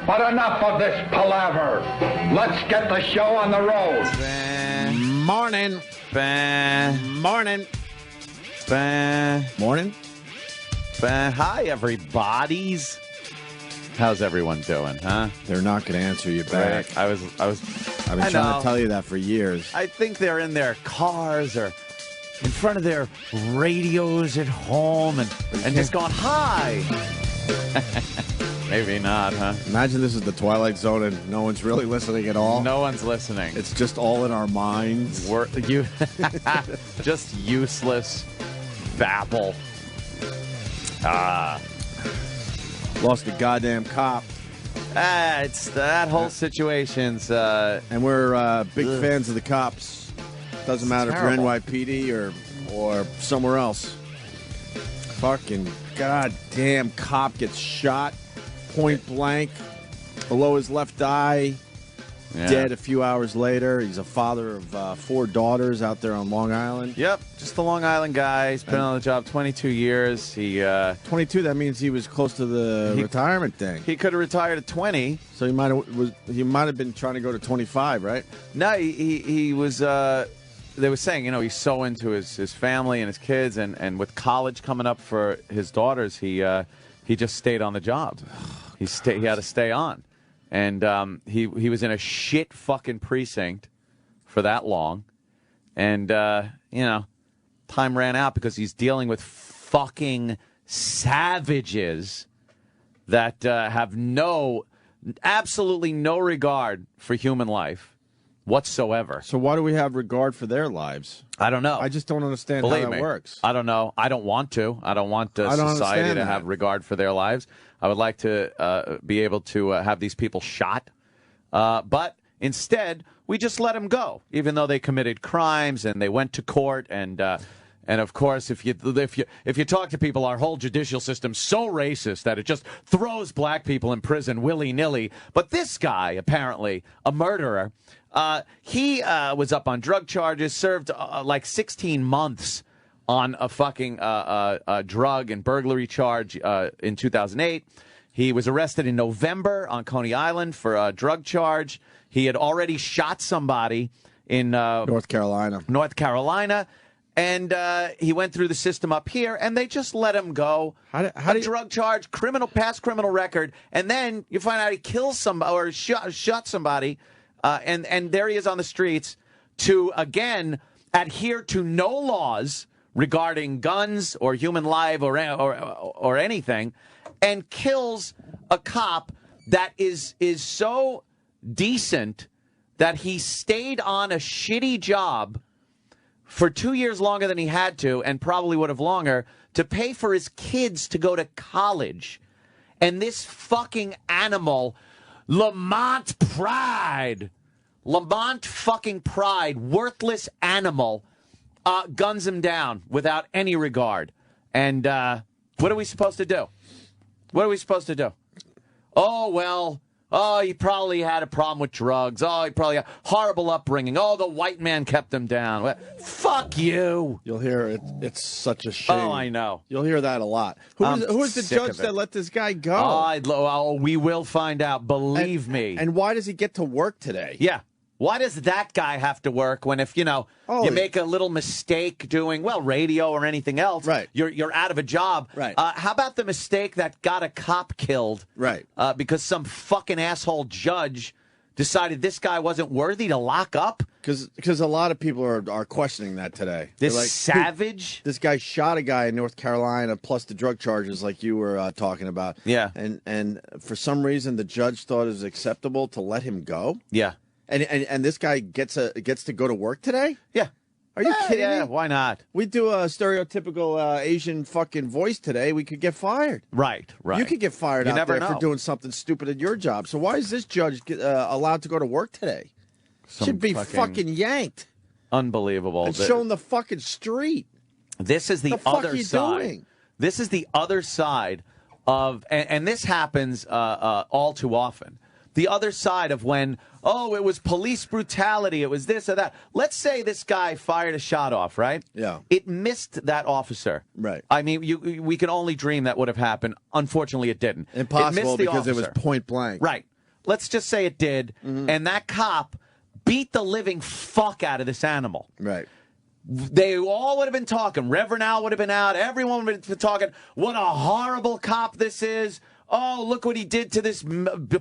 But enough of this palaver. Let's get the show on the road. Morning. Morning. Morning. Hi, everybody's. How's everyone doing, huh? They're not going to answer you back. Right. I've been trying to tell you that for years. I think they're in their cars or in front of their radios at home and just going, hi. Maybe not, huh? Imagine this is the Twilight Zone and no one's really listening at all. No one's listening. It's just all in our minds. Just useless babble. Lost a goddamn cop. It's that whole situation's... and we're big fans of the cops. Doesn't matter if you're NYPD or somewhere else. Fucking goddamn cop gets shot point blank below his left eye. Yeah. Dead a few hours later. He's a father of 4 daughters out there on Long Island. Yep, just the Long Island guy. He's been on the job 22 years. 22. That means he was close to the retirement thing. He could have retired at 20. So he might have been trying to go to 25, right? No, he was. They were saying, he's so into his family and his kids, and with college coming up for his daughters, he just stayed on the job. He had to stay on. And he was in a shit fucking precinct for that long. And, time ran out because he's dealing with fucking savages that have absolutely no regard for human life whatsoever. So why do we have regard for their lives? I don't know. I just don't understand Believe how that me, work. I don't know. I don't want to. I don't want society to have regard for their lives. I would like to be able to have these people shot. But instead, we just let them go, even though they committed crimes and they went to court. And of course, if you talk to people, our whole judicial system's so racist that it just throws black people in prison willy-nilly. But this guy, apparently, a murderer, he was up on drug charges, served like 16 months on a fucking drug and burglary charge in 2008. He was arrested in November on Coney Island for a drug charge. He had already shot somebody in North Carolina. And he went through the system up here, and they just let him go. Drug charge, past criminal record, and then you find out he killed somebody or shot somebody, and there he is on the streets to, again, adhere to no laws regarding guns or human life or anything, and kills a cop that is so decent that he stayed on a shitty job for 2 years longer than he had to, and probably would have longer, to pay for his kids to go to college. And this fucking animal, Lamont fucking Pride, worthless animal, guns him down without any regard. And what are we supposed to do? What are we supposed to do? Oh, well, he probably had a problem with drugs. Oh, he probably had horrible upbringing. Oh, the white man kept him down. Well, fuck you. You'll hear it. It's such a shame. Oh, I know. You'll hear that a lot. Who is the judge that let this guy go? Oh, we will find out. Believe me. And why does he get to work today? Yeah. Why does that guy have to work when if, you make a little mistake doing, radio or anything else, right. You're out of a job. Right. How about the mistake that got a cop killed? Right. Because some fucking asshole judge decided this guy wasn't worthy to lock up? Because a lot of people are questioning that today. This savage? This guy shot a guy in North Carolina, plus the drug charges like you were talking about. Yeah. And for some reason, the judge thought it was acceptable to let him go? Yeah. And this guy gets to go to work today? Yeah. Are you kidding me? Yeah, why not? We do a stereotypical Asian fucking voice today. We could get fired. Right. You could get fired out there for doing something stupid at your job. So why is this judge allowed to go to work today? Should be fucking yanked. Unbelievable. And shown the fucking street. This is the other side. Doing? This is the other side of, and this happens all too often. The other side of when, it was police brutality, it was this or that. Let's say this guy fired a shot off, right? Yeah. It missed that officer. Right. I mean, we can only dream that would have happened. Unfortunately, it didn't. Impossible because it was point blank. Right. let's just say it did, and that cop beat the living fuck out of this animal. Right. They all would have been talking. Reverend Al would have been out. Everyone would have been talking. What a horrible cop this is. Oh, look what he did to this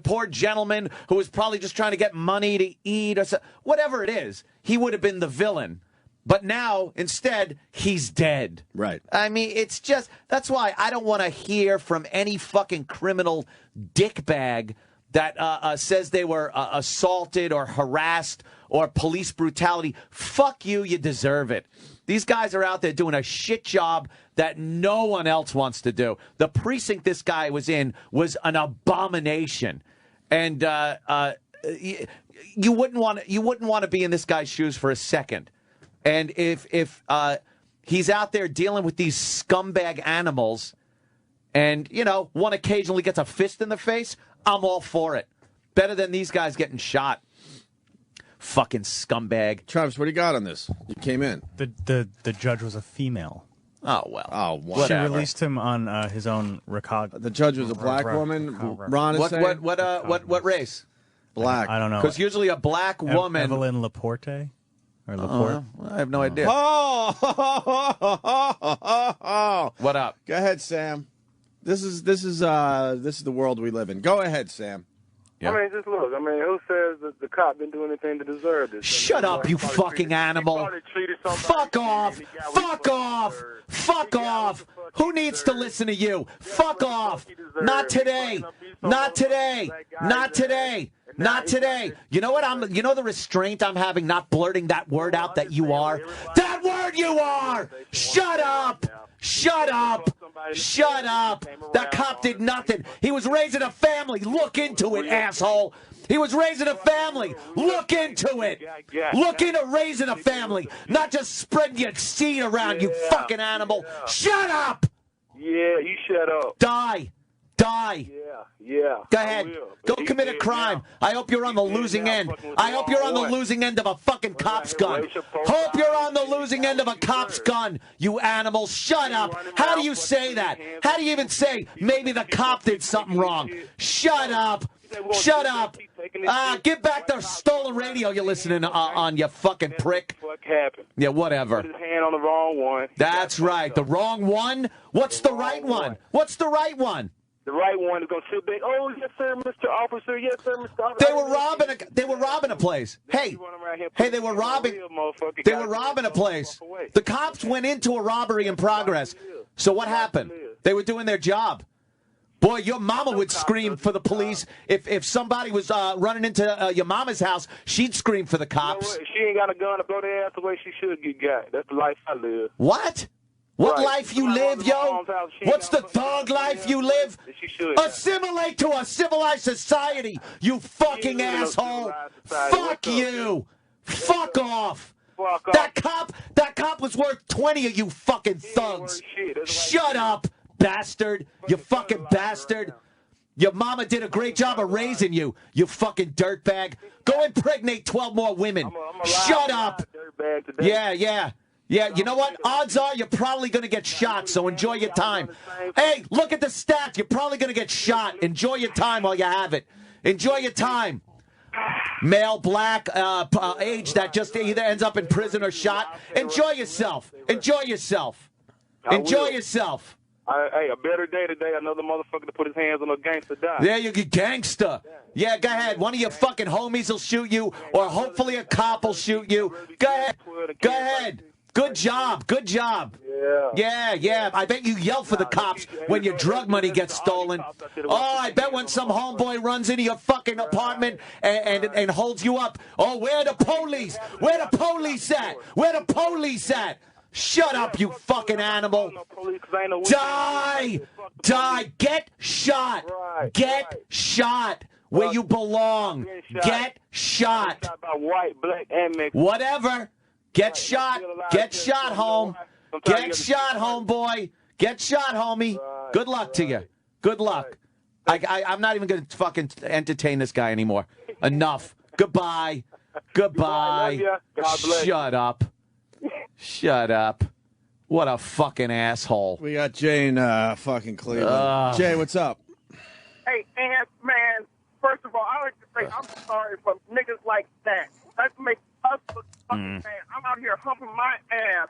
poor gentleman who was probably just trying to get money to eat or whatever it is. He would have been the villain. But now, instead, he's dead. Right. I mean, it's just, that's why I don't want to hear from any fucking criminal dickbag that says they were assaulted or harassed or police brutality. Fuck you, you deserve it. These guys are out there doing a shit job that no one else wants to do. The precinct this guy was in was an abomination. And you wouldn't want to be in this guy's shoes for a second. And if he's out there dealing with these scumbag animals and, you know, one occasionally gets a fist in the face, I'm all for it. Better than these guys getting shot. Fucking scumbag. Travis, what do you got on this? You came in. The judge was a female. Oh, well. Oh, whatever. She released him on his own The judge was a black woman. Ron is saying? What race? Black. I don't know. Because usually a black woman. Evelyn Laporte? Or Laporte? I have no idea. What up? Go ahead, Sam. This is the world we live in. Go ahead, Sam. Yeah. I mean, just look. I mean, who says that the cop didn't do anything to deserve this? Shut up, you fucking animal. Fuck off. Fuck off. Fuck off. Who needs to listen to you? Fuck off. Not today. Not today. Not today. Not today. You know what? You know the restraint I'm having not blurting that word out that you are? That word you are! Shut up! Shut up! Shut up! That cop did nothing. He was raising a family. Look into it, asshole. He was raising a family. Look into it. Look into raising a family. Not just spreading your seed around, you fucking animal. Shut up! Yeah, you shut up. Die. Die. Yeah. Go ahead. Go commit a crime. I hope you're on the losing end. I hope you're on the losing end of a fucking cop's gun. Hope you're on the losing end of a cop's gun, you animal. Shut up. How do you say that? How do you even say maybe the cop did something wrong? Shut up. Shut up. Give back the stolen radio you're listening on, you fucking prick. What happened? Yeah, whatever. Put his hand on the wrong one. That's right. The wrong one? What's the right one? What's the right one? The right one is going to sit back. Oh, yes, sir, Mr. Officer. Yes, sir, Mr. Officer. They were robbing a place. Hey, they were robbing a place. The cops went into a robbery in progress. So what happened? They were doing their job. Boy, your mama would scream for the police. If somebody was running into your mama's house, she'd scream for the cops. You know, she ain't got a gun to blow their ass the way she should get got. That's the life I live. What? What life you live, yo? What's the thug life you live? Assimilate to a civilized society, you fucking asshole. Fuck you. Fuck off. That cop was worth 20 of you fucking thugs. Shut up, bastard. You fucking bastard. Your mama did a great job of raising you, you fucking dirtbag. Go impregnate 12 more women. Shut up. Yeah, you know what? Odds are you're probably going to get shot, so enjoy your time. Hey, look at the stats. You're probably going to get shot. Enjoy your time while you have it. Enjoy your time. Male, black, age that just either ends up in prison or shot. Enjoy yourself. Enjoy yourself. Enjoy yourself. Hey, a better day today. Another motherfucker to put his hands on a gangster die. There you go, gangster. Yeah, go ahead. One of your fucking homies will shoot you, or hopefully a cop will shoot you. Go ahead. Go ahead. Good job. Good job. Yeah. I bet you yell for the cops when your drug money gets stolen. Oh, I bet when some homeboy runs into your fucking apartment and holds you up. Oh, where the police? Where the police at? Where the police at? Shut up, you fucking animal. Die. Die. Get shot. Get shot where you belong. Get shot. Whatever. Get shot. Get shot, home. Get shot, homeboy. Get shot, homie. Good luck to you. Good luck. I'm not even going to fucking entertain this guy anymore. Enough. Goodbye. Goodbye. Shut up. Shut up. What a fucking asshole. We got Jay in fucking Cleveland. Jay, what's up? Hey, man, First of all, I like to say I'm sorry for niggas like that. That makes us look fucking bad. I'm out here humping my ass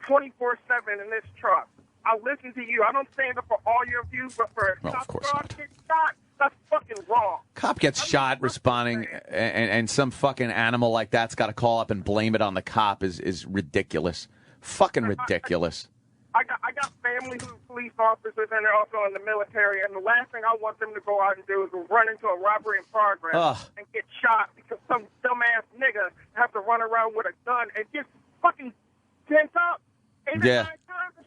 24/7 in this truck. I listen to you. I don't stand up for all your views, but for a cop to get shot, that's fucking wrong. Cop gets shot responding, and some fucking animal like that's got to call up and blame it on the cop is ridiculous. Fucking ridiculous. I got family who's police officers, and they're also in the military, and the last thing I want them to go out and do is run into a robbery in progress and get shot because some dumbass nigga have to run around with a gun and get fucking pent up. Yeah.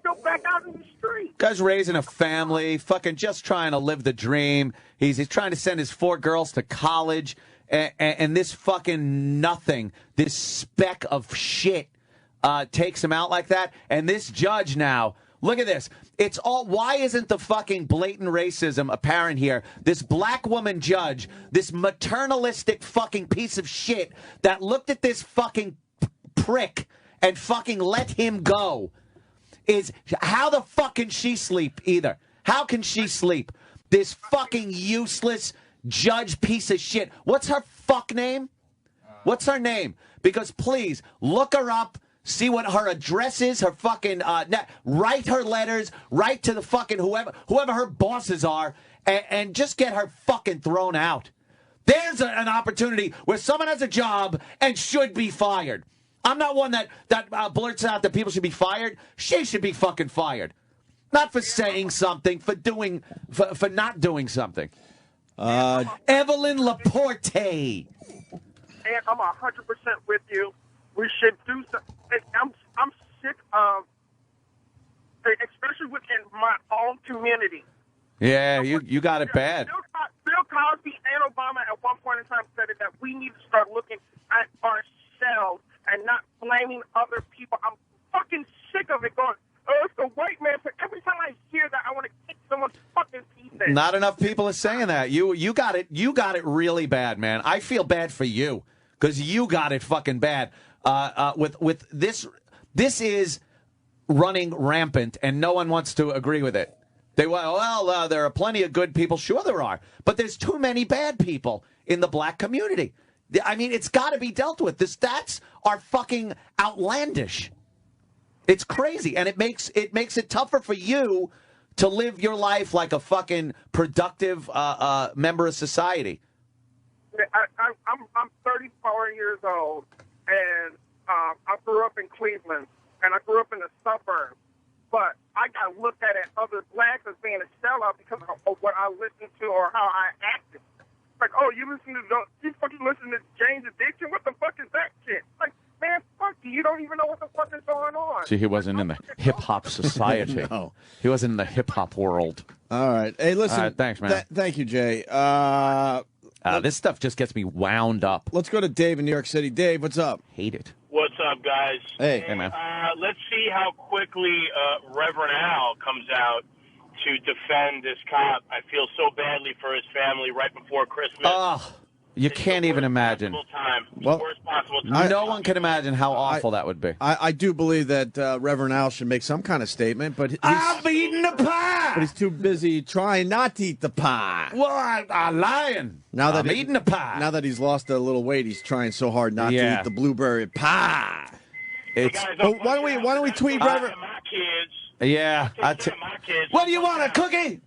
Still back out in the street. Guy's raising a family, fucking just trying to live the dream. He's trying to send his 4 girls to college, and this fucking nothing, this speck of shit takes him out like that. And this judge now, look at this. It's all, why isn't the fucking blatant racism apparent here? This black woman judge, this maternalistic fucking piece of shit that looked at this fucking prick and fucking let him go. Is how the fuck can she sleep either? How can she sleep? This fucking useless judge piece of shit. What's her fuck name? What's her name? Because please look her up. See what her address is, her fucking, write her letters, write to the fucking whoever her bosses are, and just get her fucking thrown out. There's an opportunity where someone has a job and should be fired. I'm not one that blurts out that people should be fired. She should be fucking fired. Not for saying something, for not doing something. Evelyn Laporte. And I'm 100% with you. We should do something. I'm sick of, especially within my own community. Yeah, you got it bad. Bill Cosby and Obama at one point in time said it, that we need to start looking at ourselves and not blaming other people. I'm fucking sick of it going, oh, it's the white man. So every time I hear that, I want to kick someone's fucking teeth in. Not enough people are saying that. You got it really bad, man. I feel bad for you because you got it fucking bad. With this is running rampant, and no one wants to agree with it. They well, there are plenty of good people. Sure, there are, but there's too many bad people in the black community. I mean, it's got to be dealt with. The stats are fucking outlandish. It's crazy, and it makes it tougher for you to live your life like a fucking productive member of society. I'm 34 years old, and I grew up in Cleveland, and I grew up in the suburbs. But I got looked at other blacks as being a sellout because of what I listened to or how I acted. Like, oh, you fucking listen to Jane's Addiction? What the fuck is that shit? Like, man, fuck you. You don't even know what the fuck is going on. See, he wasn't in the hip-hop society. No. He wasn't in the hip-hop world. All right. Hey, listen. Thanks, man. Thank you, Jay. This stuff just gets me wound up. Let's go to Dave in New York City. Dave, what's up? Hate it. What's up, guys? Hey, man. Let's see how quickly Reverend Al comes out to defend this cop. I feel so badly for his family right before Christmas. Oh, you can't even imagine. Well, worst possible time. No one can imagine how awful that would be. I do believe that Reverend Al should make some kind of statement, but I've eaten the pie. But he's too busy trying not to eat the pie. Well, I'm lying. I'm eating the pie. Now that he's lost a little weight, he's trying so hard not to eat the blueberry pie. Why don't we tweet Reverend? My kids. Yeah. What do you want, a cookie?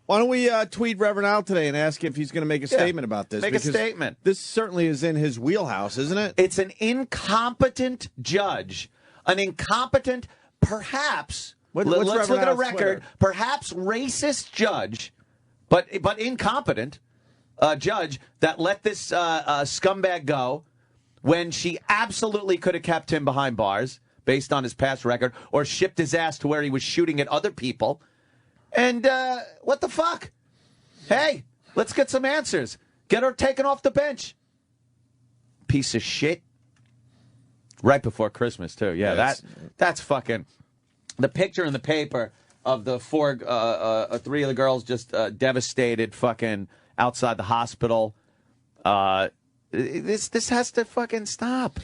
Why don't we tweet Reverend Al today and ask if he's going to make a statement about this? Make a statement. This certainly is in his wheelhouse, isn't it? It's an incompetent judge. An incompetent, perhaps, let's look at a record, Twitter? Perhaps racist judge, but incompetent judge that let this scumbag go when she absolutely could have kept him behind bars based on his past record or shipped his ass to where he was shooting at other people. And what the fuck? Hey, let's get some answers. Get her taken off the bench. Piece of shit. Right before Christmas, too. Yeah, that's fucking... The picture in the paper of the three of the girls just devastated fucking outside the hospital. This has to fucking stop.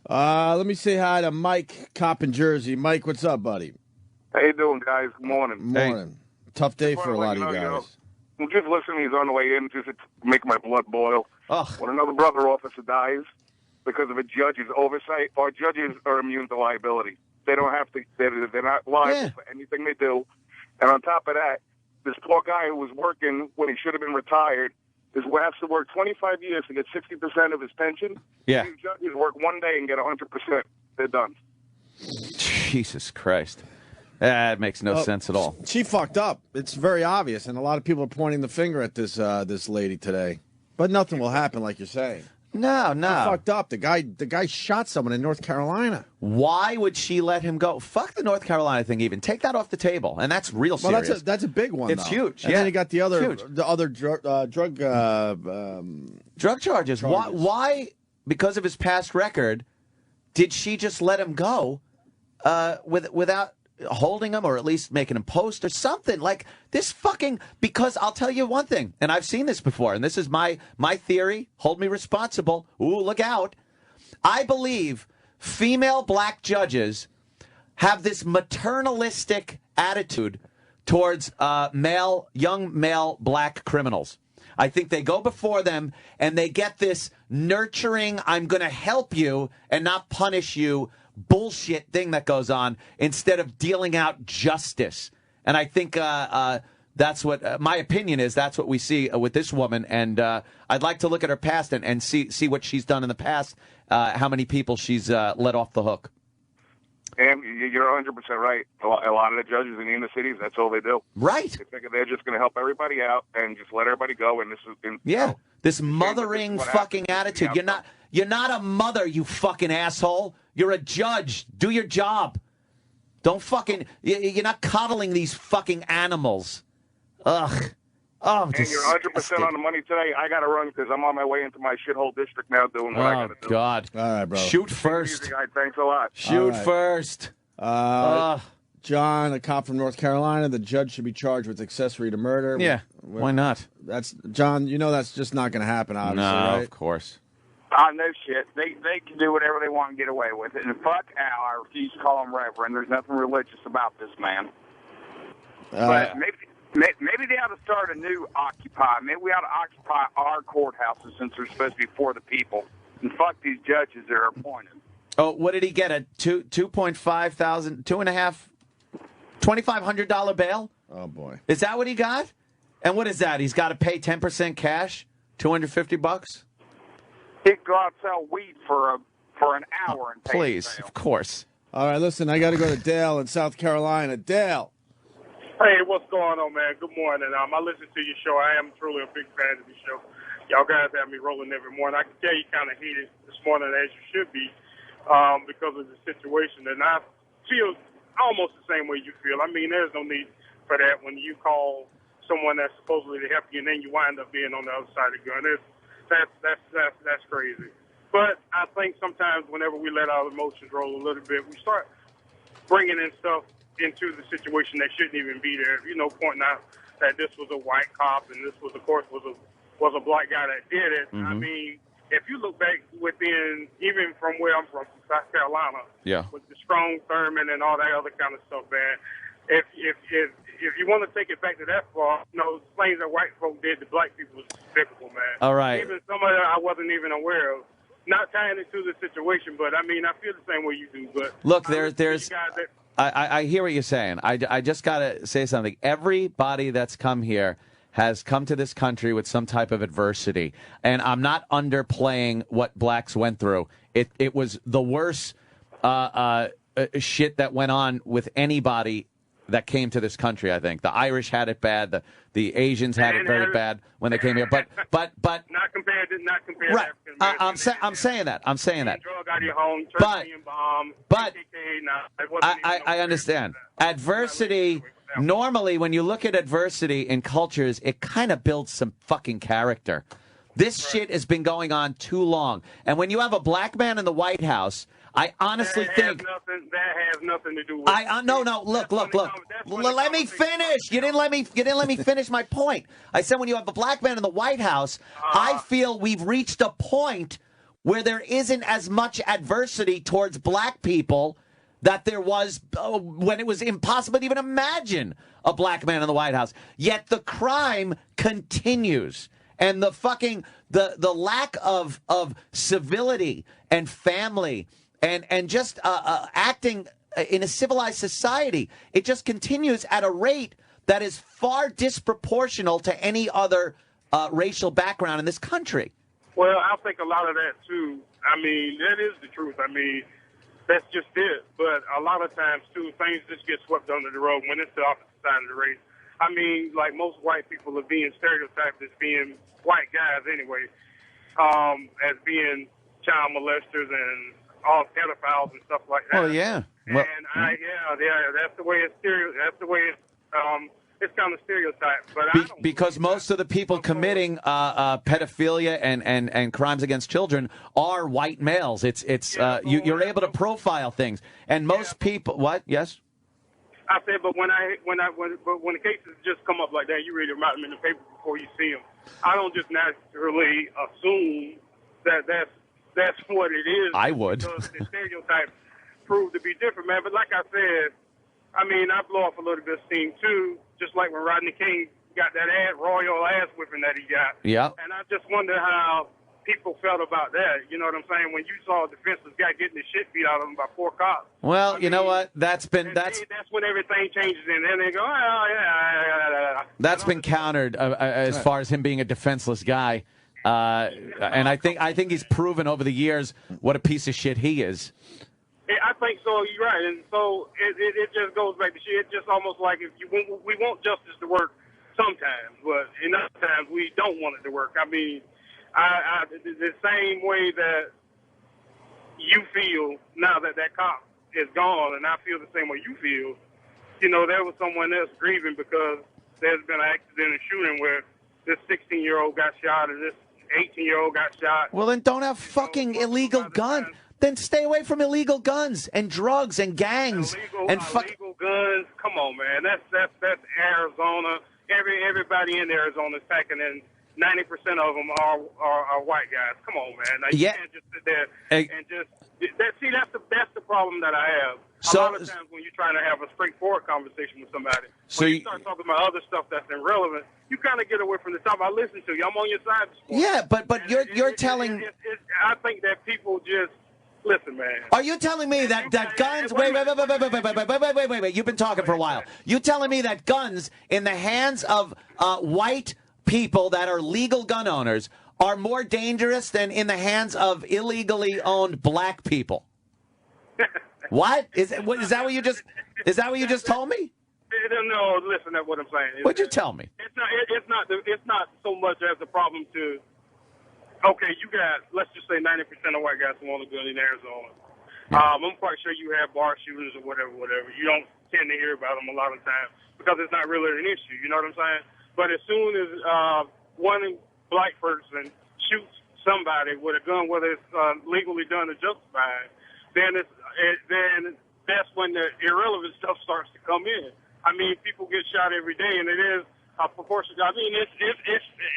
Let me say hi to Mike, cop in Jersey. Mike, what's up, buddy? How you doing, guys? Good morning. Morning. Tough day for a lot of you guys. just listening. He's on the way in, just to make my blood boil. Ugh. When another brother officer dies because of a judge's oversight, our judges are immune to liability. They don't have to. They're not liable for anything they do. And on top of that, this poor guy who was working when he should have been retired has to work 25 years to get 60% of his pension. Yeah. These judges work one day and get 100%. They're done. Jesus Christ. That makes no sense at all. She fucked up. It's very obvious, and a lot of people are pointing the finger at this lady today. But nothing will happen, like you're saying. No. She fucked up. The guy shot someone in North Carolina. Why would she let him go? Fuck the North Carolina thing. Even take that off the table, and that's real serious. Well, that's a big one. It's though. huge. And then you got the other drug charges. Why? Because of his past record, did she just let him go without holding him, or at least making him post or something like this? Fucking, because I'll tell you one thing, and I've seen this before, and this is my theory. Hold me responsible. Ooh, look out! I believe female black judges have this maternalistic attitude towards young male black criminals. I think they go before them and they get this nurturing, I'm going to help you and not punish you bullshit thing that goes on instead of dealing out justice. And I think that's what my opinion is. That's what we see with this woman. And I'd like to look at her past and see what she's done in the past, how many people she's let off the hook. And you're 100% right. A lot of the judges in the inner cities, that's all they do. Right. They figure they're just going to help everybody out and just let everybody go. And this mothering fucking attitude. You're not a mother, you fucking asshole. You're a judge. Do your job. Don't fucking. You're not coddling these fucking animals. Ugh. Oh, and you're 100% on the money today. I got to run because I'm on my way into my shithole district now doing what I got to do. Oh, God. All right, bro. Shoot first. Easy, guys. Thanks a lot. Shoot first. John, a cop from North Carolina, the judge should be charged with accessory to murder. Yeah, why not? That's John, that's just not going to happen, obviously, no, right? Of course. No shit. They can do whatever they want and get away with it. And fuck Al, I refuse to call him Reverend. There's nothing religious about this man. But maybe they ought to start a new Occupy. Maybe we ought to occupy our courthouses since they're supposed to be for the people. And fuck these judges that are appointed. Oh, what did he get? A $2,500 bail? Oh, boy. Is that what he got? And what is that? He's got to pay 10% cash? $250? He could go out and sell weed for an hour and pay please, of course. All right, listen, I got to go to Dale in South Carolina. Dale. Hey, what's going on, man? Good morning. I listen to your show. I am truly a big fan of your show. Y'all guys have me rolling every morning. I can tell you kind of heated this morning, as you should be, because of the situation. And I feel almost the same way you feel. I mean, there's no need for that when you call someone that's supposedly to help you and then you wind up being on the other side of the gun. That's crazy. But I think sometimes whenever we let our emotions roll a little bit, we start bringing in stuff into the situation that shouldn't even be there. Pointing out that this was a white cop and this was, of course, was a black guy that did it. Mm-hmm. I mean, if you look back within, even from where I'm from South Carolina, with the strong Thurman and all that other kind of stuff, man. If you want to take it back to that far, things that white folk did to black people was despicable, man. All right. Even some of that I wasn't even aware of. Not tying it to the situation, but I mean, I feel the same way you do. But look, I hear what you're saying. I just got to say something. Everybody that's come here has come to this country with some type of adversity, and I'm not underplaying what blacks went through. It was the worst shit that went on with anybody that came to this country. I think the Irish had it bad. The Asians had it very bad when they came here. But not compared to right. I'm saying that. Drug out of your home, but I understand adversity. Normally, when you look at adversity in cultures, it kind of builds some fucking character. This shit has been going on too long, and when you have a black man in the White House, I honestly think that has nothing to do with. No. Look. Let me finish. You didn't let me finish my point. I said when you have a black man in the White House, I feel we've reached a point where there isn't as much adversity towards black people that there was when it was impossible to even imagine a black man in the White House. Yet the crime continues. And the lack of civility and family and just acting in a civilized society, it just continues at a rate that is far disproportional to any other racial background in this country. Well, I think a lot of that, too. I mean, that is the truth. I mean, that's just it. But a lot of times, too, things just get swept under the rug when it's the opposite side of the race. I mean, like most white people are being stereotyped as being white guys anyway, as being child molesters and all pedophiles and stuff like that. Oh, yeah. Well, and that's the way it's it's kind of stereotyped. But because most of the people committing pedophilia and crimes against children are white males. You're able to profile things, and most people. What? Yes. I said, but when the cases just come up like that, you read them out in the paper before you see them. I don't just naturally assume that that's what it is. I would. Because the stereotypes prove to be different, man. But like I said, I mean, I blow off a little bit of steam too, just like when Rodney King got that royal ass whipping that he got. Yeah. And I just wonder how people felt about that. You know what I'm saying? When you saw a defenseless guy getting the shit beat out of him by 4 cops. Well, you know what? That's when everything changes, and then they go, oh yeah. That's been countered as far as him being a defenseless guy, and I think he's proven over the years what a piece of shit he is. I think so. You're right, and so it just goes back to shit. It's just almost like we want justice to work sometimes, but in other times we don't want it to work. I mean, the same way that you feel now that cop is gone, and I feel the same way you feel. You know, there was someone else grieving because there's been an accident and shooting where this 16-year-old got shot and this 18-year-old got shot. Well, then don't have fucking illegal guns. Then stay away from illegal guns and drugs and gangs illegal guns. Come on, man. That's Arizona. Everybody in Arizona is packing in. 90% of them are white guys. Come on, man. Now, you can't just sit there and just that's the problem that I have. A lot of times when you're trying to have a straightforward conversation with somebody, when you start talking about other stuff that's irrelevant, you kind of get away from the topic. I listen to you. I'm on your side. Yeah, but you're telling. I think that people just. Listen, man. Are you telling me that guns... Wait. You've been talking for a while. You telling me that guns in the hands of white people that are legal gun owners are more dangerous than in the hands of illegally owned black people? What? Is that what you just told me? No, listen to what I'm saying. What'd you tell me? It's not so much as a problem to... Okay, you got, let's just say 90% of white guys who own a gun in Arizona. Yeah. I'm quite sure you have bar shooters or whatever. You don't tend to hear about them a lot of times because it's not really an issue. You know what I'm saying? But as soon as one black person shoots somebody with a gun, whether it's legally done or justified, then that's when the irrelevant stuff starts to come in. I mean, people get shot every day, and it is a proportion. I mean, it's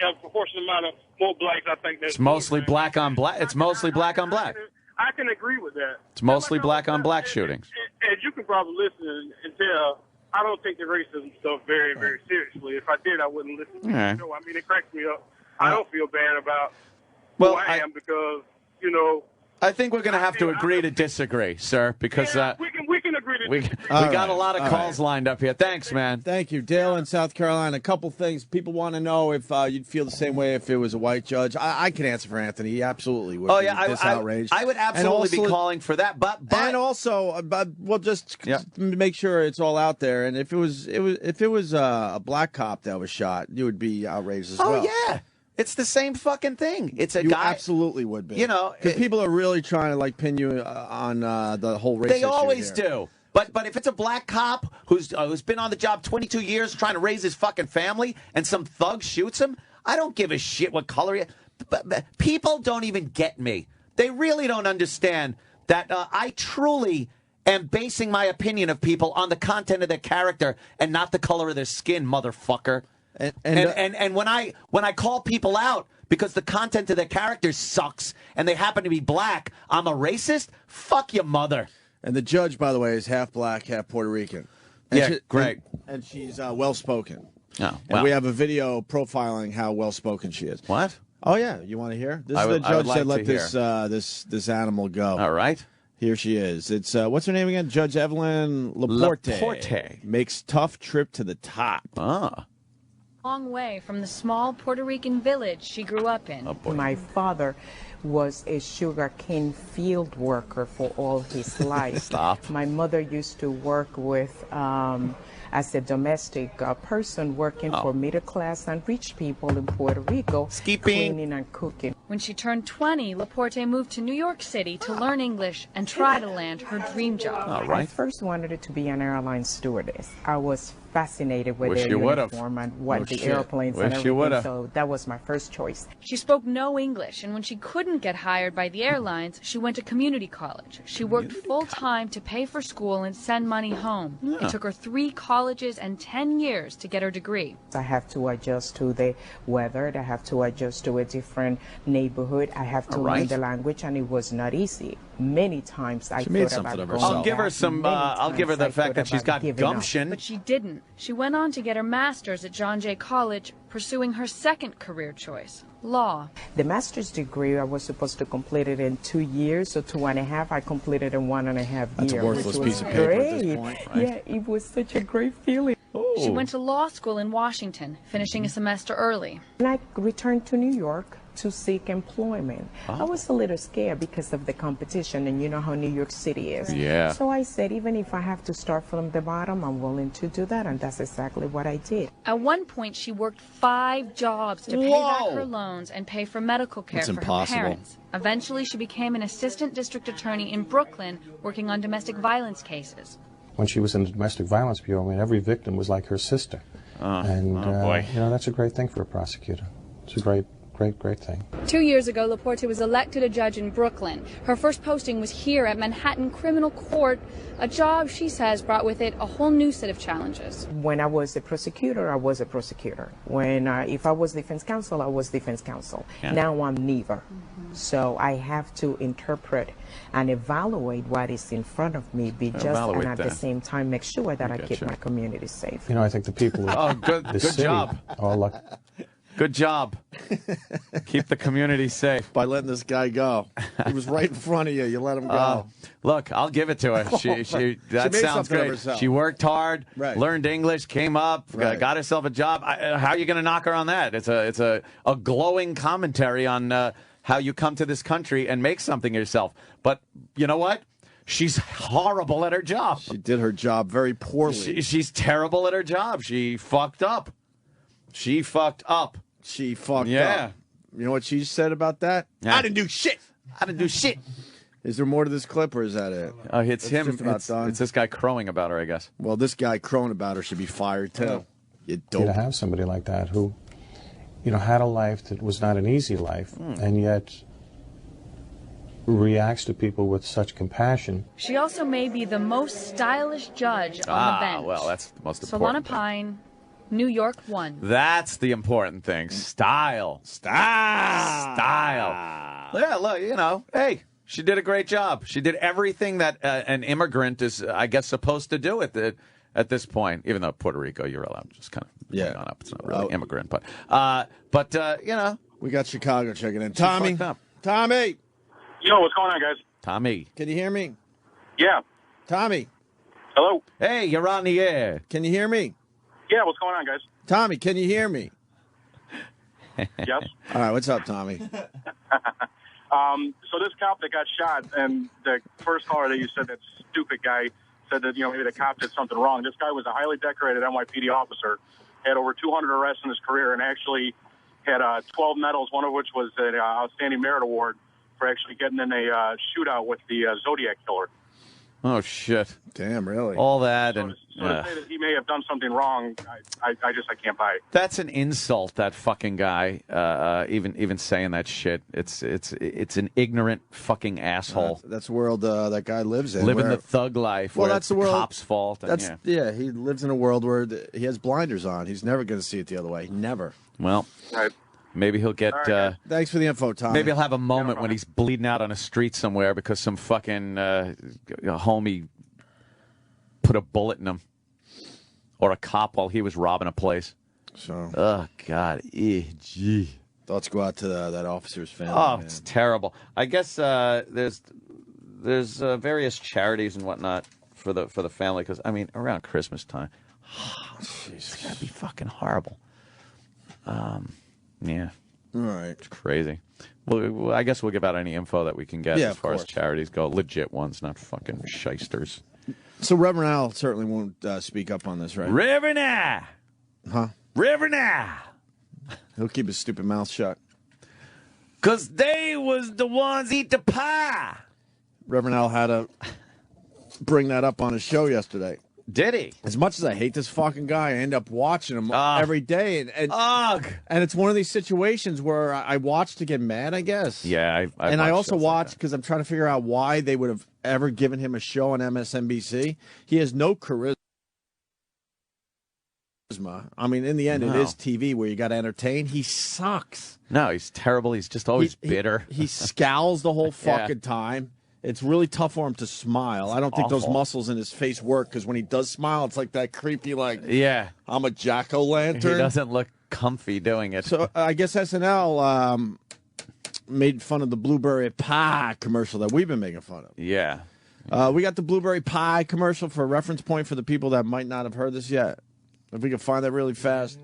a proportionate amount of more blacks. I think that's. It's mostly black on black. It's mostly black on black. I can agree with that. It's mostly black on black shootings. As you can probably listen and tell, I don't take the racism stuff very, very seriously. If I did, I wouldn't listen to the show. I mean, it cracks me up. I don't feel bad about who I am because, you know. I think we're going to have to agree to disagree, sir, because we can agree to disagree. We got a lot of calls lined up here. Thanks, man. Thank you. Dale in South Carolina. A couple things. People want to know if you'd feel the same way if it was a white judge. I can answer for Anthony. He absolutely would be outraged. I would absolutely be calling for that. But and also, we'll just make sure it's all out there. And if it was a black cop that was shot, you would be outraged as well. Oh, yeah. It's the same fucking thing. It's a you guy. Absolutely would be. You know, because people are really trying to pin you on the whole race. They always do. But if it's a black cop who's been on the job 22 years trying to raise his fucking family and some thug shoots him, I don't give a shit what color he is. But people don't even get me. They really don't understand that I truly am basing my opinion of people on the content of their character and not the color of their skin, motherfucker. And when I call people out because the content of their character sucks and they happen to be black, I'm a racist? Fuck your mother. And the judge, by the way, is half black, half Puerto Rican. And great. And she's well-spoken. Oh, wow. And we have a video profiling how well-spoken she is. What? Oh, yeah. You want to hear? This is the judge that let this animal go. All right. Here she is. It's, what's her name again? Judge Evelyn Laporte. Laporte. Makes tough trip to the top. Ah. Long way from the small Puerto Rican village she grew up in. Oh, My father was a sugarcane field worker for all his life. Stop. My mother used to work with as a domestic person working for middle class and rich people in Puerto Rico, cleaning and cooking. When she turned 20, Laporte moved to New York City to learn English and try to land her dream job. All right. I first wanted it to be an airline stewardess. I was fascinated with Wish their you uniform and what the airplanes and everything, so that was my first choice. She spoke no English, and when she couldn't get hired by the airlines, she went to community college. She worked full-time to pay for school and send money home. It took her 3 colleges and 10 years to get her degree. I have to adjust to the weather. I have to adjust to a different neighborhood. I have to learn the language, and it was not easy. Many times I made thought something about of going herself. I'll give her some. I'll give her the fact that she's got gumption. But she didn't. She went on to get her master's at John Jay College, pursuing her second career choice, law. The master's degree, I was supposed to complete it in 2 years, so 2.5. I completed in 1.5 years. That's a worthless piece of paper at this point, right? Yeah, it was such a great feeling. She went to law school in Washington, finishing a semester early. And I returned to New York to seek employment. I was a little scared because of the competition, and you know how New York City is. Yeah. So I said, even if I have to start from the bottom, I'm willing to do that, and that's exactly what I did. At one point, she worked 5 jobs to pay back her loans and pay for medical care for her parents. Eventually, she became an assistant district attorney in Brooklyn, working on domestic violence cases. When she was in the Domestic Violence Bureau, I mean, every victim was like her sister. Boy. You know, that's a great thing for a prosecutor. It's a great thing. 2 years ago, Laporte was elected a judge in Brooklyn. Her first posting was here at Manhattan Criminal Court, a job she says brought with it a whole new set of challenges. When I was a prosecutor, I was a prosecutor. When if I was defense counsel, I was defense counsel. Yeah. Now I'm neither. So I have to interpret and evaluate what is in front of me, be just, and at the same time make sure that I keep my community safe. You know, I think the people of good city job. Are lucky. Good job. Keep the community safe. By letting this guy go. He was right in front of you. You let him go. Look, I'll give it to her. That made sounds something of great. herself. She worked hard, learned English, came up, got herself a job. How are you going to knock her on that? It's a glowing commentary on how you come to this country and make something of yourself. But you know what? She's horrible at her job. She did her job very poorly. She's terrible at her job. She fucked up. She fucked up. She fucked up. Yeah. You know what she said about that? Yeah. I didn't do shit. I didn't do shit. Is there more to this clip, or is that it? It's him. Just about done. It's this guy crowing about her, I guess. Well, this guy crowing about her should be fired, too. You dope. To have somebody like that who, you know, had a life that was not an easy life, and yet reacts to people with such compassion. She also may be the most stylish judge on the bench. Well, that's the most Solana important. Pine, New York 1. That's the important thing. Style. Style. Yeah, look, you know, hey, she did a great job. She did everything that an immigrant is, I guess, supposed to do at this point. Even though Puerto Rico, you're allowed to just kind of going on up. It's not really immigrant, but you know. We got Chicago checking in. Tommy. Tommy. Yo, what's going on, guys? Tommy. Can you hear me? Yeah. Tommy. Hello? Hey, you're on the air. Can you hear me? Yeah, what's going on, guys? Tommy, can you hear me? Yes. All right, what's up, Tommy? So this cop that got shot, and the first caller that you said, that stupid guy, said that, you know, maybe the cop did something wrong. This guy was a highly decorated NYPD officer, had over 200 arrests in his career, and actually had 12 medals, one of which was an Outstanding Merit Award for actually getting in a shootout with the Zodiac killer. Oh, shit. Damn, really? All that. So and to say that he may have done something wrong, I can't buy it. That's an insult, that fucking guy, even saying that shit. It's an ignorant fucking asshole. That's the world that guy lives in. Living the thug life. Well, where that's it's the world. Cop's fault. And, he lives in a world where he has blinders on. He's never going to see it the other way. Never. Well, right. Maybe he'll get... Thanks for the info, Tom. Maybe he'll have a moment when he's bleeding out on a street somewhere because some fucking homie put a bullet in him. Or a cop while he was robbing a place. So. Oh, God. Gee. Thoughts go out to that officer's family. Oh, man. it's terrible. I guess there's various charities and whatnot for the family because, I mean, around Christmas time. It's got to be fucking horrible. Yeah. All right. It's crazy. Well, I guess we'll give out any info that we can get as far as charities go. Legit ones, not fucking shysters. So Reverend Al certainly won't speak up on this, right? Reverend Al! Huh? Reverend Al! He'll keep his stupid mouth shut. Because they was the ones eat the pie. Reverend Al had to bring that up on his show yesterday. Did he? As much as I hate this fucking guy, I end up watching him every day. And it's one of these situations where I watch to get mad, I guess. Yeah, I also watch because I'm trying to figure out why they would have ever given him a show on MSNBC. He has no charisma. I mean, in the end, it is TV where you got to entertain. He sucks. No, he's terrible. He's just always bitter. He scowls the whole fucking time. It's really tough for him to smile. I don't think those muscles in his face work because when he does smile, it's like that creepy, like, I'm a jack-o'-lantern. He doesn't look comfy doing it. So I guess SNL made fun of the blueberry pie commercial that we've been making fun of. Yeah. We got the blueberry pie commercial for a reference point for the people that might not have heard this yet. If we can find that really fast.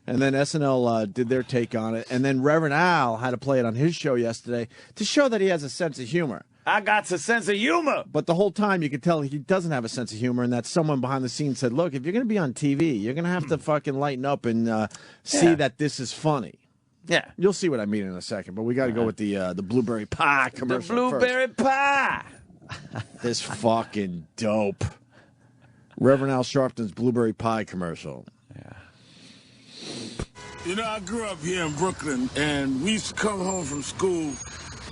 And then SNL did their take on it. And then Reverend Al had to play it on his show yesterday to show that he has a sense of humor. I got a sense of humor. But the whole time you could tell he doesn't have a sense of humor and that someone behind the scenes said, look, if you're going to be on TV, you're going to have to fucking lighten up and see that this is funny. Yeah. You'll see what I mean in a second, but we got to go with the blueberry pie commercial The blueberry pie. This fucking dope. Reverend Al Sharpton's blueberry pie commercial. Yeah. You know, I grew up here in Brooklyn, and we used to come home from school.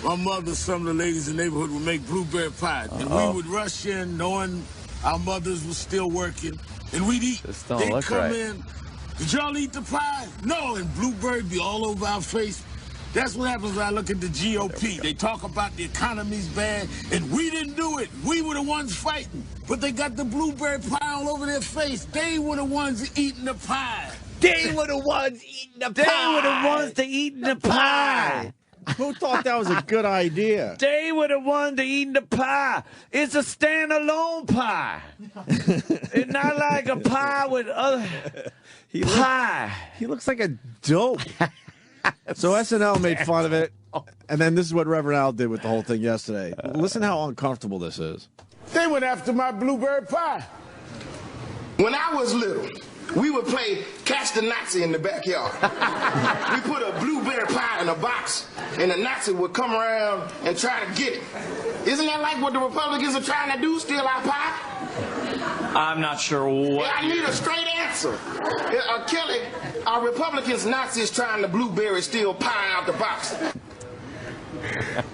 My mother, some of the ladies in the neighborhood would make blueberry pie. And we would rush in knowing our mothers were still working. And we'd eat. They'd come in. Did y'all eat the pie? No, and blueberry be all over our face. That's what happens when I look at the GOP. They talk about the economy's bad, and we didn't do it. We were the ones fighting. But they got the blueberry pie all over their face. They were the ones eating the pie. They were the ones eating the pie. They were the ones eating the pie. Who thought that was a good idea? They were the ones eating the pie. It's a standalone pie. It's not like a pie with other pie. He looks like a dope. So SNL made fun of it, and then this is what Reverend Al did with the whole thing yesterday. Listen how uncomfortable this is. They went after my blueberry pie. When I was little, we would play catch the Nazi in the backyard. We put a blueberry pie in a box, and the Nazi would come around and try to get it. Isn't that like what the Republicans are trying to do, steal our pie? I'm not sure what... Yeah, I need a straight answer. Kelly, are Republicans Nazis trying to blueberry steal pie out the box?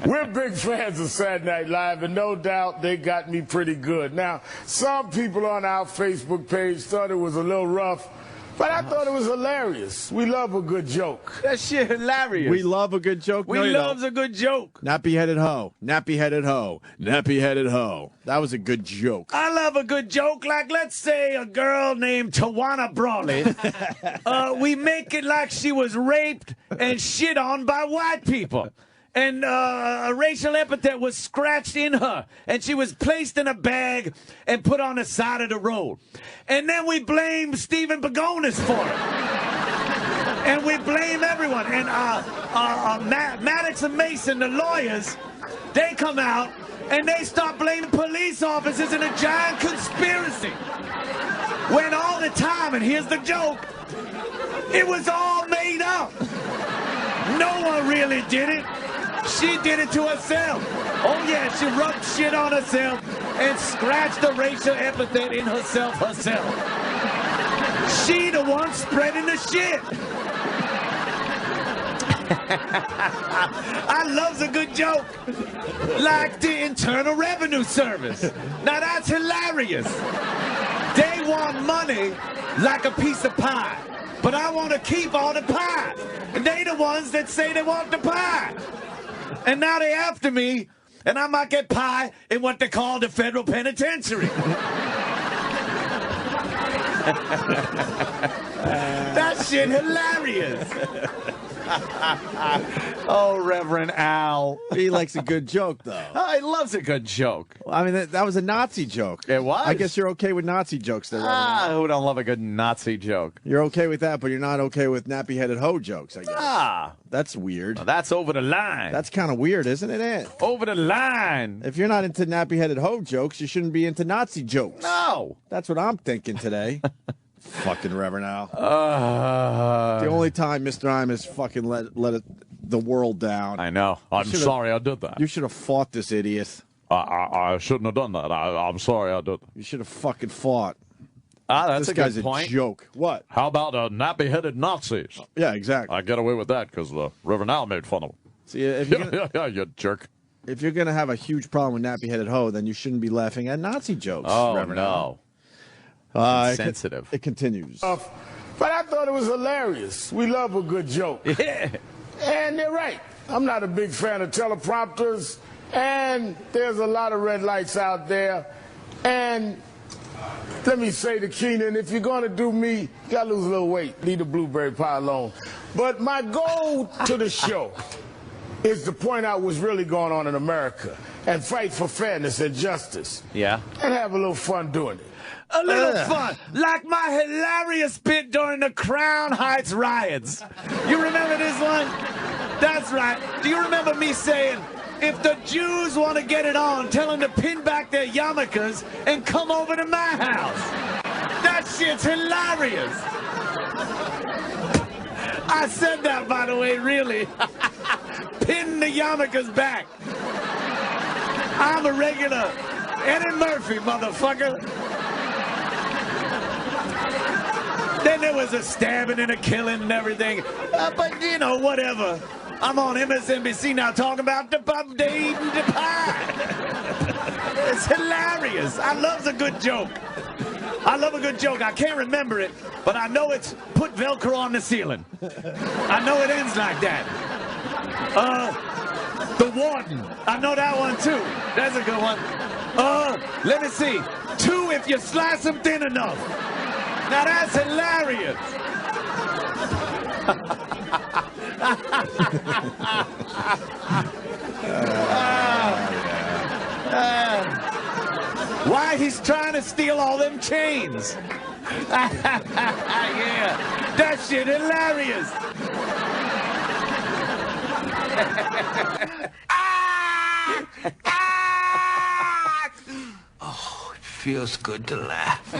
We're big fans of Saturday Night Live, and no doubt they got me pretty good. Now, some people on our Facebook page thought it was a little rough, but I thought it was hilarious. We love a good joke. That shit hilarious. We love a good joke. We loves a good joke. Nappy-headed hoe. Nappy-headed hoe. Nappy-headed hoe. That was a good joke. I love a good joke. Like, let's say a girl named Tawana Brawley. We make it like she was raped and shit on by white people. And a racial epithet was scratched in her, and she was placed in a bag and put on the side of the road. And then we blame Stephen Pagonis for it. And we blame everyone. And Maddox and Mason, the lawyers, they come out, and they start blaming police officers in a giant conspiracy. When all the time, and here's the joke, it was all made up. No one really did it. She did it to herself. Oh, yeah, she rubbed shit on herself and scratched the racial epithet in herself. She the one spreading the shit. I loves a good joke. Like the Internal Revenue Service. Now, that's hilarious. They want money like a piece of pie. but I want to keep all the pie. And they the ones that say they want the pie. And now they after me, and I might get pie in what they call the federal penitentiary. That shit hilarious. Oh, Reverend Al. He likes a good joke, though. Oh, he loves a good joke. I mean, that was a Nazi joke. It was? I guess you're okay with Nazi jokes there, Reverend Al. Who don't love a good Nazi joke? You're okay with that, but you're not okay with nappy-headed hoe jokes, I guess. That's weird. Well, that's over the line. That's kind of weird, isn't it, Ed? Over the line. If you're not into nappy-headed hoe jokes, you shouldn't be into Nazi jokes. No. That's what I'm thinking today. Fucking Reverend Al. The only time Mr. Imus fucking let the world down. I know. I'm sorry I did that. You should have fought this idiot. I shouldn't have done that. I'm sorry I did that. You should have fucking fought. That's this a guy's good point. A joke. What? How about nappy-headed Nazis? Yeah, exactly. I get away with that because Reverend Al made fun of him. See, if you're yeah, you jerk. If you're going to have a huge problem with nappy-headed hoe, then you shouldn't be laughing at Nazi jokes. Oh, Reverend no. Al. Sensitive. It continues. But I thought it was hilarious. We love a good joke. Yeah. And they're right. I'm not a big fan of teleprompters, and there's a lot of red lights out there. And let me say to Keenan, if you're going to do me, you got to lose a little weight. Leave the blueberry pie alone. But my goal to the show is to point out what's really going on in America and fight for fairness and justice. Yeah. And have a little fun doing it. A little fun, like my hilarious bit during the Crown Heights riots. You remember this one? That's right. Do you remember me saying, if the Jews want to get it on, tell them to pin back their yarmulkes and come over to my house? That shit's hilarious. I said that, by the way, really. Pin the yarmulkes back. I'm a regular Eddie Murphy, motherfucker. Then there was a stabbing and a killing and everything. But, you know, whatever. I'm on MSNBC now talking about the eating the pie. It's hilarious. I love a good joke. I love a good joke. I can't remember it, but I know it's put Velcro on the ceiling. I know it ends like that. The Warden. I know that one, too. That's a good one. Let me see. 2 if you slice them thin enough. Now that's hilarious. Why he's trying to steal all them chains? Yeah, that shit hilarious. Oh, it feels good to laugh.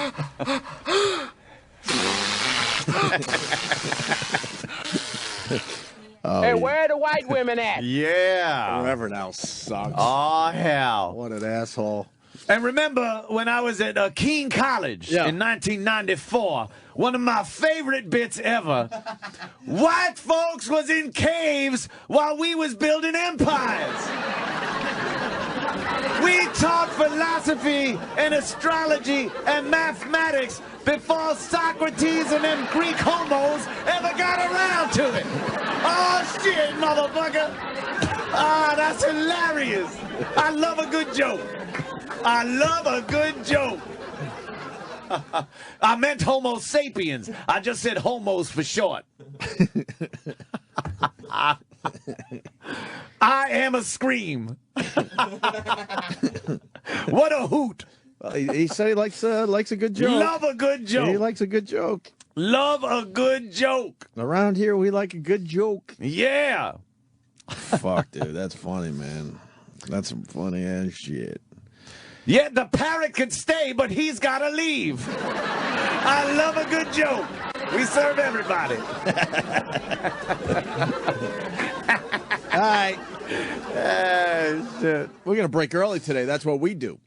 Hey, where are the white women at? Yeah. Reverend Al sucks. Oh, hell. What an asshole. And remember when I was at Keene College in 1994, one of my favorite bits ever, white folks was in caves while we was building empires. We taught philosophy and astrology and mathematics before Socrates and them Greek homos ever got around to it. Oh, shit, motherfucker. Ah, that's hilarious. I love a good joke. I love a good joke. I meant Homo sapiens. I just said homos for short. I am a scream. What a hoot. Well, he said he likes a good joke. Love a good joke. He likes a good joke. Love a good joke. Around here, we like a good joke. Yeah. Fuck, dude. That's funny, man. That's some funny ass shit. Yeah, the parrot could stay, but he's got to leave. I love a good joke. We serve everybody. All right. We're going to break early today. That's what we do.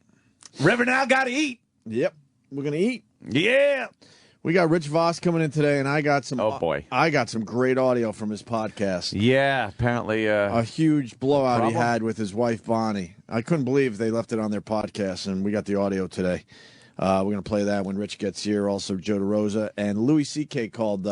Reverend Al got to eat. Yep. We're going to eat. Yeah. We got Rich Voss coming in today, and I got some. Oh, boy. I got some great audio from his podcast. Yeah, apparently. A huge blowout he had with his wife, Bonnie. I couldn't believe they left it on their podcast, and we got the audio today. We're going to play that when Rich gets here. Also, Joe DeRosa. And Louis C.K. called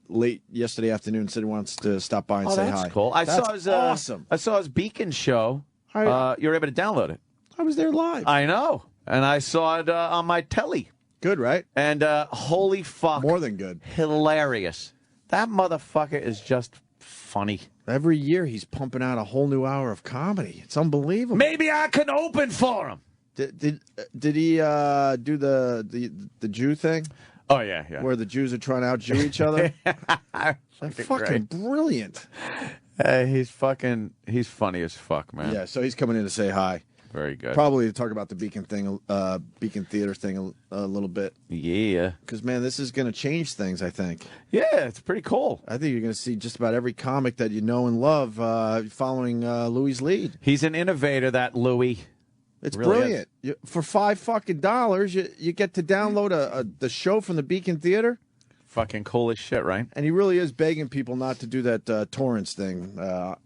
late yesterday afternoon and said he wants to stop by and say hi. That's cool. Awesome. I saw his Beacon show. You were able to download it. I was there live. I know. And I saw it on my telly. Good, right? And holy fuck. More than good. Hilarious. That motherfucker is just funny. Every year he's pumping out a whole new hour of comedy. It's unbelievable. Maybe I can open for him. Did he do the Jew thing? Oh, yeah. Where the Jews are trying to out-Jew each other? Fucking brilliant. He's funny as fuck, man. Yeah, so he's coming in to say hi. Very good. Probably to talk about the Beacon thing, Beacon Theater thing a little bit. Yeah. Because, man, this is going to change things, I think. Yeah, it's pretty cool. I think you're going to see just about every comic that you know and love following Louis' lead. He's an innovator, that Louis. It's really brilliant. For $5 you get to download the show from the Beacon Theater. Fucking cool as shit, right? And he really is begging people not to do that torrents thing,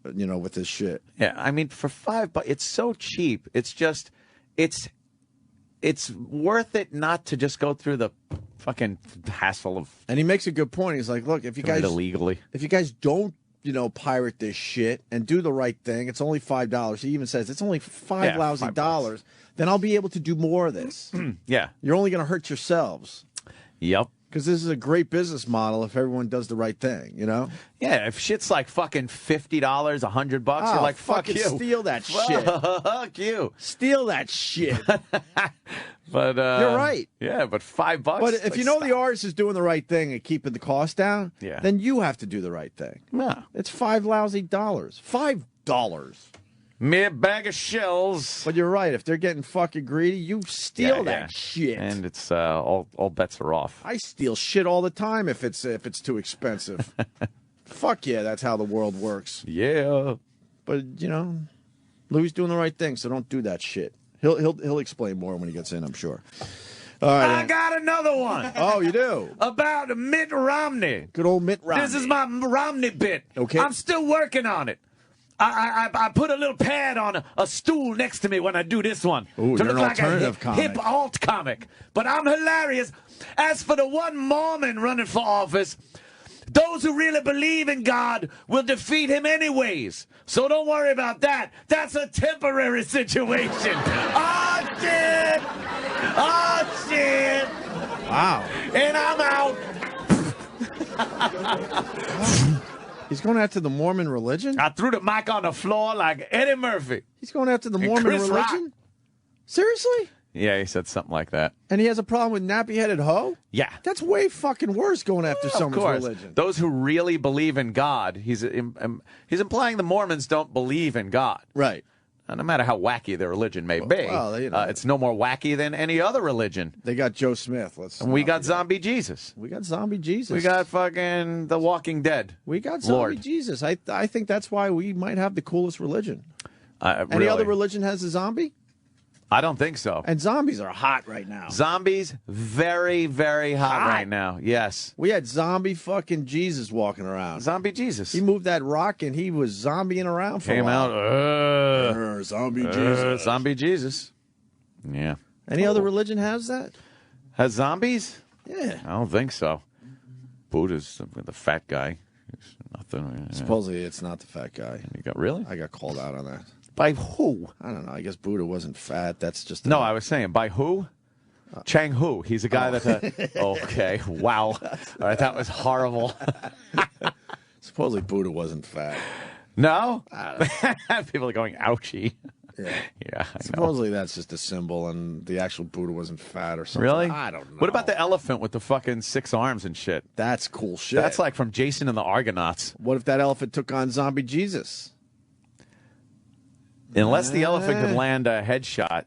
with his shit. Yeah, I mean, for $5, it's so cheap. It's just, it's worth it not to just go through the fucking hassle of. And he makes a good point. He's like, look, if you guys illegally, if you guys don't, pirate this shit and do the right thing, it's only $5. He even says it's only $5 lousy dollars. Then I'll be able to do more of this. Yeah, you're only going to hurt yourselves. Yep. Because this is a great business model if everyone does the right thing, Yeah, if shit's like fucking $50, $100, you're like, fuck you. Steal that shit. Fuck you. Steal that shit. But you're right. Yeah, but $5. But if the artist is doing the right thing and keeping the cost down, then you have to do the right thing. Yeah. It's $5 lousy. $5. Mere bag of shells. But you're right. If they're getting fucking greedy, you steal that shit. And it's all bets are off. I steal shit all the time if it's too expensive. Fuck yeah, that's how the world works. Yeah. But Louis doing the right thing, so don't do that shit. He'll explain more when he gets in, I'm sure. All right. I got another one. Oh, you do? About Mitt Romney. Good old Mitt Romney. This is my Romney bit. Okay. I'm still working on it. I put a little pad on a stool next to me when I do this one. Ooh, to you're look an like alternative a comic. hip alt comic. But I'm hilarious. As for the one Mormon running for office, those who really believe in God will defeat him anyways. So don't worry about that. That's a temporary situation. Oh, shit. Oh, shit. Wow. And I'm out. He's going after the Mormon religion? I threw the mic on the floor like Eddie Murphy. He's going after the Mormon Chris religion? Rock. Seriously? Yeah, he said something like that. And he has a problem with nappy-headed hoe? Yeah. That's way fucking worse going after someone's religion. Those who really believe in God, he's implying the Mormons don't believe in God. Right. No matter how wacky their religion may be, it's no more wacky than any other religion. They got Joe Smith. And we got Zombie Jesus. We got Zombie Jesus. We got fucking The Walking Dead. We got Zombie Jesus. I think that's why we might have the coolest religion. Any other religion has a zombie? I don't think so. And zombies are hot right now. Zombies, very, very hot right now. Yes. We had zombie fucking Jesus walking around. Zombie Jesus. He moved that rock and he was zombieing around for a Came while. out. Zombie Jesus. Zombie Jesus. Yeah. Any other religion has that? Has zombies? Yeah. I don't think so. Buddha's the fat guy. Nothing. Supposedly it's not the fat guy. You got really? I got called out on that. By who? I don't know. I guess Buddha wasn't fat. That's just no. I was saying by who? Chang Hu. He's a guy that. Okay. Wow. All right, that was horrible. Supposedly Buddha wasn't fat. No. People are going ouchie. Yeah. Yeah. I know. Supposedly that's just a symbol, and the actual Buddha wasn't fat or something. Really? I don't know. What about the elephant with the fucking 6 arms and shit? That's cool shit. That's like from Jason and the Argonauts. What if that elephant took on Zombie Jesus? Unless the elephant could land a headshot,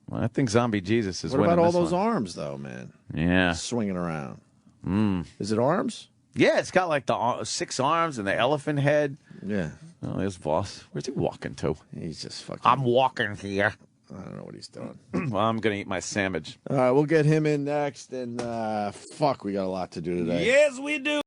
well, I think Zombie Jesus is winning. What about all this those one. arms, though, man? Yeah. Swinging around. Mm. Is it arms? Yeah, it's got like the 6 arms and the elephant head. Yeah. Oh, there's Voss. Where's he walking to? He's just fucking... I'm walking here. I don't know what he's doing. Well, I'm going to eat my sandwich. All right, we'll get him in next. And, fuck, we got a lot to do today. Yes, we do.